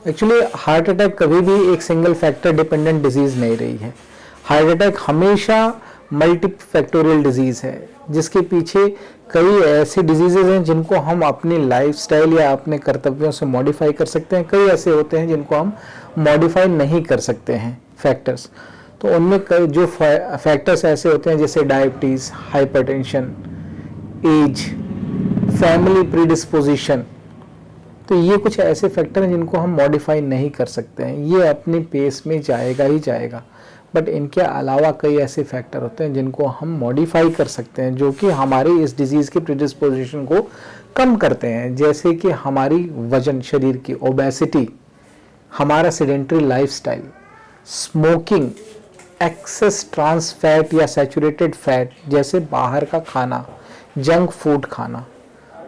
Actually heart attack कभी भी एक सिंगल फैक्टर डिपेंडेंट डिजीज़ नहीं रही है। हार्ट अटैक हमेशा मल्टी फैक्टोरियल डिजीज़ है, जिसके पीछे कई ऐसी डिजीज़ेज हैं जिनको हम अपनी लाइफस्टाइल या अपने कर्तव्यों से मॉडिफाई कर सकते हैं। कई ऐसे होते हैं जिनको हम मॉडिफाई नहीं कर सकते हैं फैक्टर्स। तो उनमें कई जो फैक्टर्स ऐसे होते हैं जैसे diabetes, hypertension, age, family predisposition, तो ये कुछ ऐसे फैक्टर हैं जिनको हम मॉडिफाई नहीं कर सकते हैं। ये अपने पेस में जाएगा ही जाएगा। बट इनके अलावा कई ऐसे फैक्टर होते हैं जिनको हम मॉडिफाई कर सकते हैं, जो कि हमारी इस डिजीज़ की प्रीडिस्पोजिशन को कम करते हैं। जैसे कि हमारी वजन, शरीर की ओबेसिटी, हमारा sedentary lifestyle, smoking, excess trans fat या सैचुरेटेड फैट जैसे बाहर का खाना, जंक फूड खाना,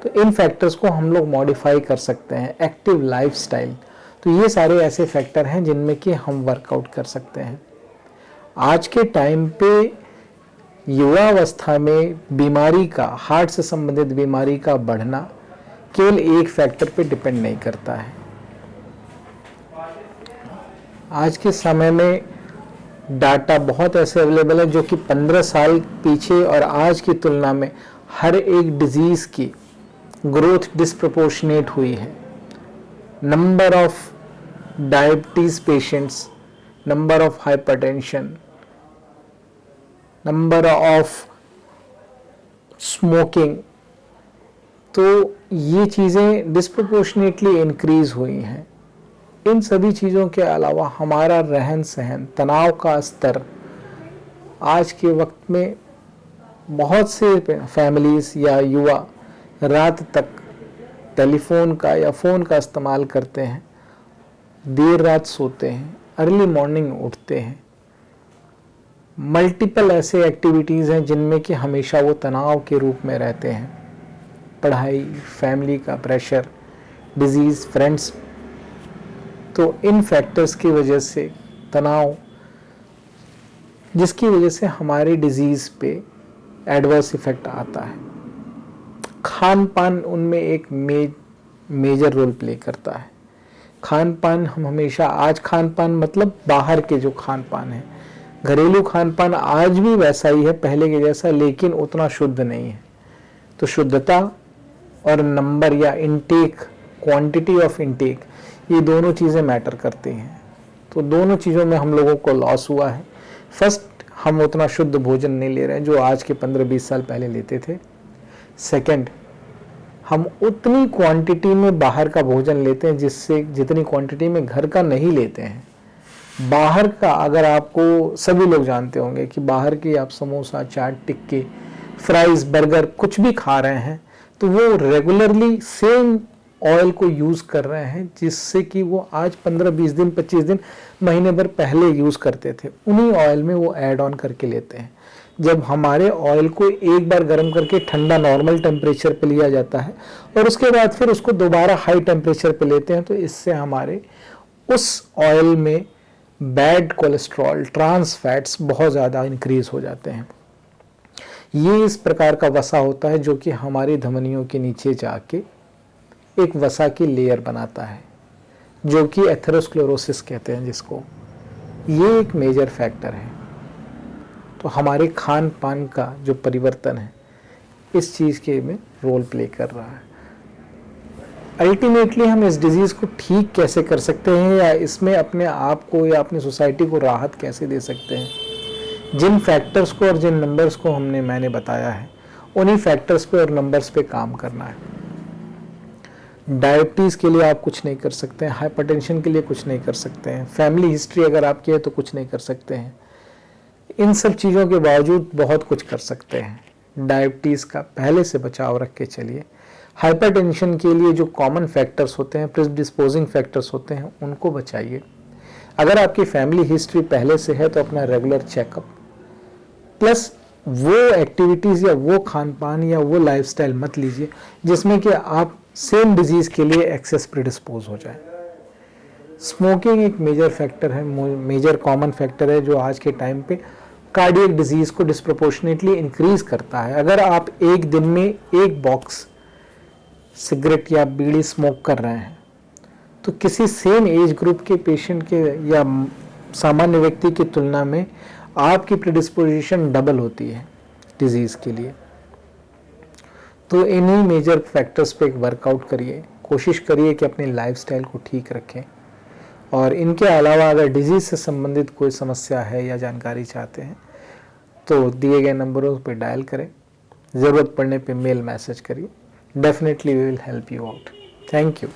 तो इन फैक्टर्स को हम लोग मॉडिफाई कर सकते हैं। एक्टिव लाइफस्टाइल, तो ये सारे ऐसे फैक्टर हैं जिनमें कि हम वर्कआउट कर सकते हैं। आज के टाइम पे युवावस्था में बीमारी का, हार्ट से संबंधित बीमारी का बढ़ना केवल एक फैक्टर पे डिपेंड नहीं करता है। आज के समय में डाटा बहुत ऐसे अवेलेबल है जो कि 15 साल पीछे और आज की तुलना में हर एक डिजीज़ की ग्रोथ डिस्प्रपोर्शनेट हुई है। Number of diabetes patients, number of hypertension, number of smoking, तो ये चीज़ें डिस्प्रपोर्शनेटली इंक्रीज हुई हैं। इन सभी चीज़ों के अलावा हमारा रहन सहन, तनाव का स्तर, आज के वक्त में बहुत से फैमिलीज़ या युवा रात तक टेलीफोन का या फ़ोन का इस्तेमाल करते हैं, देर रात सोते हैं, अर्ली मॉर्निंग उठते हैं। मल्टीपल ऐसे एक्टिविटीज़ हैं जिनमें कि हमेशा वो तनाव के रूप में रहते हैं। पढ़ाई, फैमिली का प्रेशर, डिजीज़, फ्रेंड्स, तो इन फैक्टर्स की वजह से तनाव, जिसकी वजह से हमारी डिजीज़ पे एडवर्स इफ़ेक्ट आता है। खान पान उनमें एक मेजर रोल प्ले करता है। खान पान हम हमेशा, आज खान पान मतलब बाहर के जो खान पान है, घरेलू खान पान आज भी वैसा ही है पहले के जैसा, लेकिन उतना शुद्ध नहीं है। तो शुद्धता और नंबर या इनटेक, क्वांटिटी ऑफ इनटेक, ये दोनों चीज़ें मैटर करती हैं। तो दोनों चीज़ों में हम लोगों को लॉस हुआ है। फर्स्ट, हम उतना शुद्ध भोजन नहीं ले रहे हैं जो आज के 15-20 साल पहले लेते थे। सेकंड, हम उतनी क्वांटिटी में बाहर का भोजन लेते हैं जितनी क्वांटिटी में घर का नहीं लेते हैं। बाहर का, अगर आपको, सभी लोग जानते होंगे कि बाहर की आप समोसा, चाट, टिक्के, फ्राइज़, बर्गर कुछ भी खा रहे हैं तो वो रेगुलरली सेम ऑयल को यूज़ कर रहे हैं, जिससे कि वो आज 15-20 दिन, 25 दिन, महीने भर पहले यूज़ करते थे। उन्हीं ऑयल में वो ऐड ऑन करके लेते हैं। जब हमारे ऑयल को एक बार गर्म करके ठंडा नॉर्मल टेम्परेचर पे लिया जाता है और उसके बाद फिर उसको दोबारा हाई टेम्परेचर पे लेते हैं, तो इससे हमारे उस ऑयल में बैड कोलेस्ट्रॉल, ट्रांस फैट्स बहुत ज़्यादा इंक्रीज हो जाते हैं। ये इस प्रकार का वसा होता है जो कि हमारी धमनियों के नीचे जाके एक वसा की लेयर बनाता है, जो कि एथेरोस्क्लेरोसिस कहते हैं जिसको। ये एक मेजर फैक्टर है। तो हमारे खान पान का जो परिवर्तन है इस चीज़ के में रोल प्ले कर रहा है। अल्टीमेटली हम इस डिजीज़ को ठीक कैसे कर सकते हैं या इसमें अपने आप को या अपनी सोसाइटी को राहत कैसे दे सकते हैं, जिन फैक्टर्स को और जिन नंबर्स को मैंने बताया है, उन्हीं फैक्टर्स पे और नंबर्स पे काम करना है। डायबिटीज़ के लिए आप कुछ नहीं कर सकते हैं, हाइपरटेंशन के लिए कुछ नहीं कर सकते हैं, फैमिली हिस्ट्री अगर आपकी है तो कुछ नहीं कर सकते हैं। इन सब चीज़ों के बावजूद बहुत कुछ कर सकते हैं। डायबिटीज़ का पहले से बचाव रख के चलिए। हाइपरटेंशन के लिए जो कॉमन फैक्टर्स होते हैं, प्रिडिस्पोजिंग फैक्टर्स होते हैं, उनको बचाइए। अगर आपकी फैमिली हिस्ट्री पहले से है तो अपना रेगुलर चेकअप, प्लस वो एक्टिविटीज़ या वो खान पान या वो लाइफस्टाइल मत लीजिए जिसमें कि आप सेम डिजीज़ के लिए एक्सेस प्रिडिस्पोज हो जाए। स्मोकिंग एक मेजर फैक्टर है, मेजर कॉमन फैक्टर है जो आज के टाइम पे कार्डियक डिजीज़ को डिस्प्रपोर्शनेटली इंक्रीज करता है। अगर आप एक दिन में एक बॉक्स सिगरेट या बीड़ी स्मोक कर रहे हैं तो किसी सेम एज ग्रुप के पेशेंट के या सामान्य व्यक्ति की तुलना में आपकी प्रिडिस्पोजिशन डबल होती है डिजीज़ के लिए। तो इन्हीं मेजर फैक्टर्स पे वर्कआउट करिए, कोशिश करिए कि अपनी लाइफस्टाइल को ठीक रखें। और इनके अलावा अगर डिजीज़ से संबंधित कोई समस्या है या जानकारी चाहते हैं तो दिए गए नंबरों पर डायल करें, ज़रूरत पड़ने पे मेल मैसेज करिए। Definitely we will help you out. Thank you.